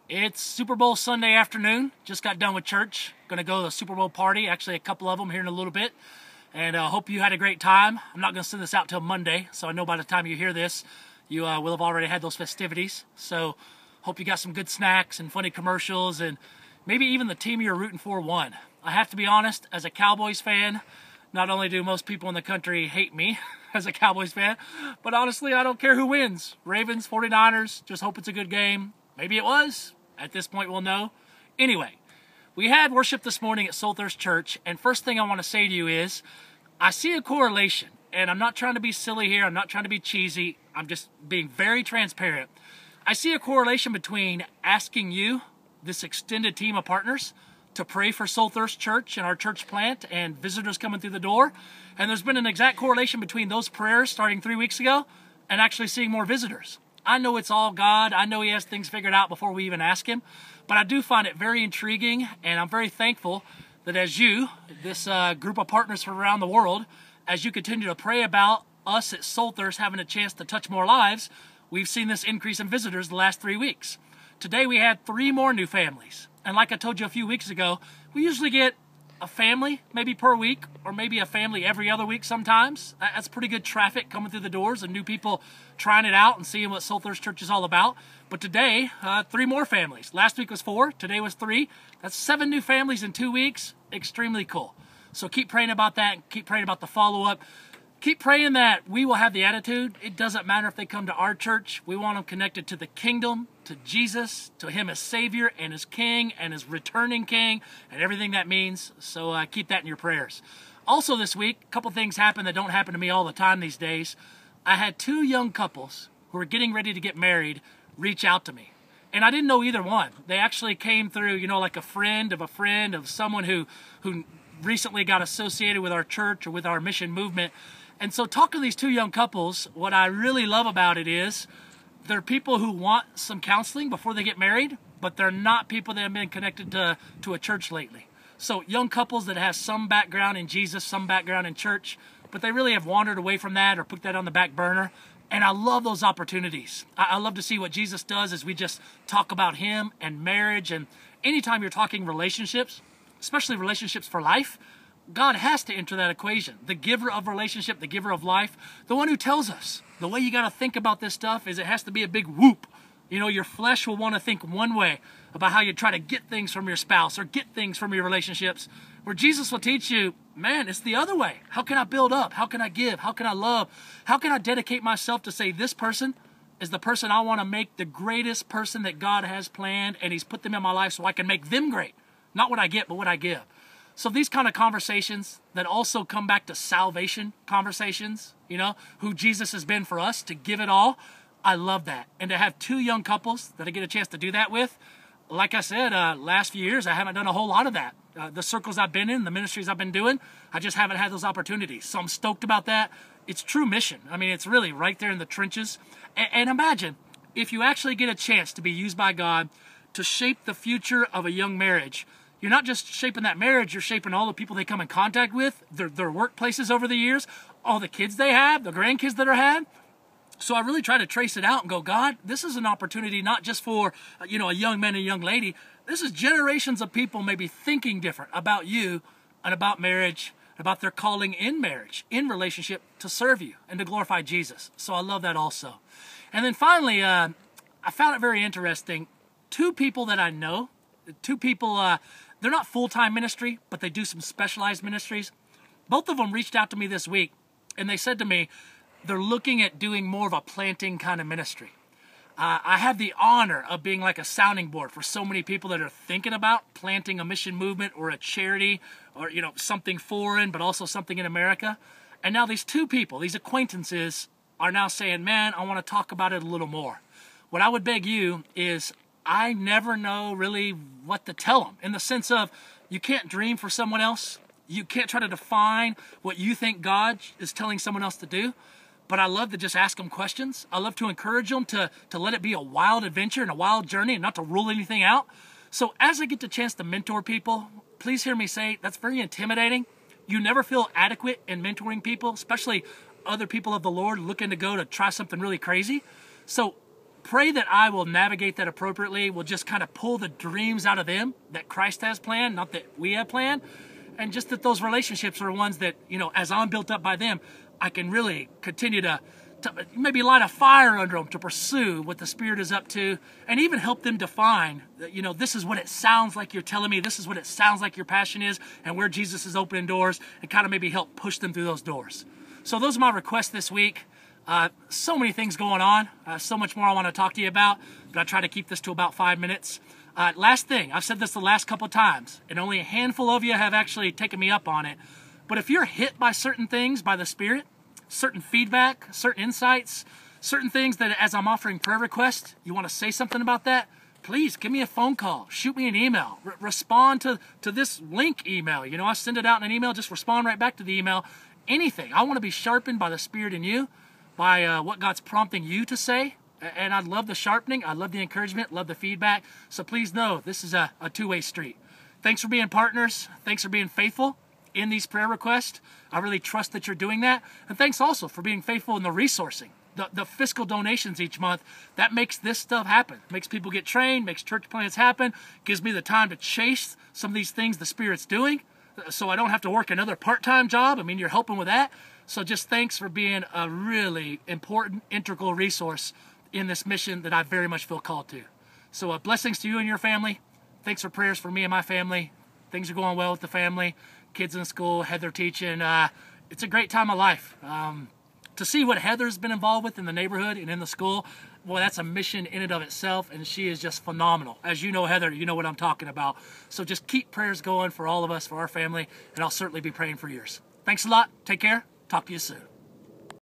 It's Super Bowl Sunday afternoon. Just got done with church. Gonna go to the Super Bowl party. Actually, a couple of them here in a little bit. And hope you had a great time. I'm not gonna send this out till Monday, so I know by the time you hear this, you will have already had those festivities. So hope you got some good snacks and funny commercials, and maybe even the team you're rooting for won. I have to be honest, as a Cowboys fan, not only do most people in the country hate me as a Cowboys fan, but honestly, I don't care who wins. Ravens, 49ers, just hope it's a good game. Maybe it was. At this point, we'll know. Anyway, we had worship this morning at Soul Thirst Church, and first thing I want to say to you is, I see a correlation, and I'm not trying to be silly here, I'm not trying to be cheesy, I'm just being very transparent. I see a correlation between asking you, this extended team of partners, to pray for Soul Thirst Church and our church plant and visitors coming through the door, and there's been an exact correlation between those prayers starting 3 weeks ago and actually seeing more visitors. I know it's all God. I know He has things figured out before we even ask Him. But I do find it very intriguing, and I'm very thankful that as you, this group of partners from around the world, as you continue to pray about us at Soul Thirst having a chance to touch more lives, we've seen this increase in visitors the last 3 weeks. Today we had 3 more new families. And like I told you a few weeks ago, we usually get a family maybe per week, or maybe a family every other week sometimes. That's pretty good traffic coming through the doors and new people trying it out and seeing what Soul Thirst Church is all about. But today, 3 more families. Last week was 4, today was 3. That's 7 new families in 2 weeks. Extremely cool. So keep praying about that, and keep praying about the follow-up. Keep praying that we will have the attitude. It doesn't matter if they come to our church. We want them connected to the kingdom, to Jesus, to Him as Savior and as King and as returning King and everything that means. So keep that in your prayers. Also this week, a couple things happened that don't happen to me all the time these days. I had 2 young couples who were getting ready to get married reach out to me. And I didn't know either one. They actually came through, you know, like a friend of someone who recently got associated with our church or with our mission movement. And so talking to these 2 young couples, what I really love about it is they're people who want some counseling before they get married, but they're not people that have been connected to a church lately. So young couples that have some background in Jesus, some background in church, but they really have wandered away from that or put that on the back burner. And I love those opportunities. I love to see what Jesus does as we just talk about Him and marriage. And anytime you're talking relationships, especially relationships for life, God has to enter that equation. The giver of relationship, the giver of life, the one who tells us the way you got to think about this stuff is it has to be a big whoop. You know, your flesh will want to think one way about how you try to get things from your spouse or get things from your relationships, where Jesus will teach you, man, it's the other way. How can I build up? How can I give? How can I love? How can I dedicate myself to say this person is the person I want to make the greatest person that God has planned, and He's put them in my life so I can make them great. Not what I get, but what I give. So these kind of conversations that also come back to salvation conversations, you know, who Jesus has been for us, to give it all, I love that. And to have 2 young couples that I get a chance to do that with, like I said, last few years I haven't done a whole lot of that. The circles I've been in, the ministries I've been doing, I just haven't had those opportunities. So I'm stoked about that. It's true mission. I mean, it's really right there in the trenches. And imagine if you actually get a chance to be used by God to shape the future of a young marriage. You're not just shaping that marriage, you're shaping all the people they come in contact with, their workplaces over the years, all the kids they have, the grandkids that are had. So I really try to trace it out and go, God, this is an opportunity not just for, you know, a young man and a young lady. This is generations of people maybe thinking different about you and about marriage, about their calling in marriage, in relationship, to serve you and to glorify Jesus. So I love that also. And then finally, I found it very interesting. 2 people that I know, 2 people, they're not full-time ministry, but they do some specialized ministries. Both of them reached out to me this week, and they said to me they're looking at doing more of a planting kind of ministry. I have the honor of being like a sounding board for so many people that are thinking about planting a mission movement or a charity or, you know, something foreign, but also something in America. And now these 2 people, these acquaintances, are now saying, man, I want to talk about it a little more. What I would beg you is, I never know really what to tell them, in the sense of you can't dream for someone else. You can't try to define what you think God is telling someone else to do. But I love to just ask them questions. I love to encourage them to let it be a wild adventure and a wild journey and not to rule anything out. So as I get the chance to mentor people, please hear me say that's very intimidating. You never feel adequate in mentoring people, especially other people of the Lord looking to go to try something really crazy. So pray that I will navigate that appropriately. We'll just kind of pull the dreams out of them that Christ has planned, not that we have planned. And just that those relationships are ones that, you know, as I'm built up by them, I can really continue to maybe light a fire under them to pursue what the Spirit is up to, and even help them define that, you know, this is what it sounds like you're telling me, this is what it sounds like your passion is, and where Jesus is opening doors, and kind of maybe help push them through those doors. So those are my requests this week. So many things going on, so much more I want to talk to you about, but I try to keep this to about 5 minutes. Last thing, I've said this the last couple of times, and only a handful of you have actually taken me up on it, but if you're hit by certain things by the Spirit, certain feedback, certain insights, certain things that as I'm offering prayer requests, you want to say something about that, please give me a phone call, shoot me an email, respond to this link email. You know, I send it out in an email, just respond right back to the email. Anything. I want to be sharpened by the Spirit in you, by what God's prompting you to say. And I love the sharpening, I love the encouragement, love the feedback. So please know this is a two-way street. Thanks for being partners. Thanks for being faithful in these prayer requests. I really trust that you're doing that. And thanks also for being faithful in the resourcing, the fiscal donations each month. That makes this stuff happen. Makes people get trained, makes church plans happen, gives me the time to chase some of these things the Spirit's doing, so I don't have to work another part-time job. I mean, you're helping with that. So just thanks for being a really important, integral resource in this mission that I very much feel called to. So blessings to you and your family. Thanks for prayers for me and my family. Things are going well with the family. Kids in school, Heather teaching. It's a great time of life. To see what Heather's been involved with in the neighborhood and in the school, well, that's a mission in and of itself, and she is just phenomenal. As you know, Heather, you know what I'm talking about. So just keep prayers going for all of us, for our family, and I'll certainly be praying for yours. Thanks a lot. Take care. Talk to you soon.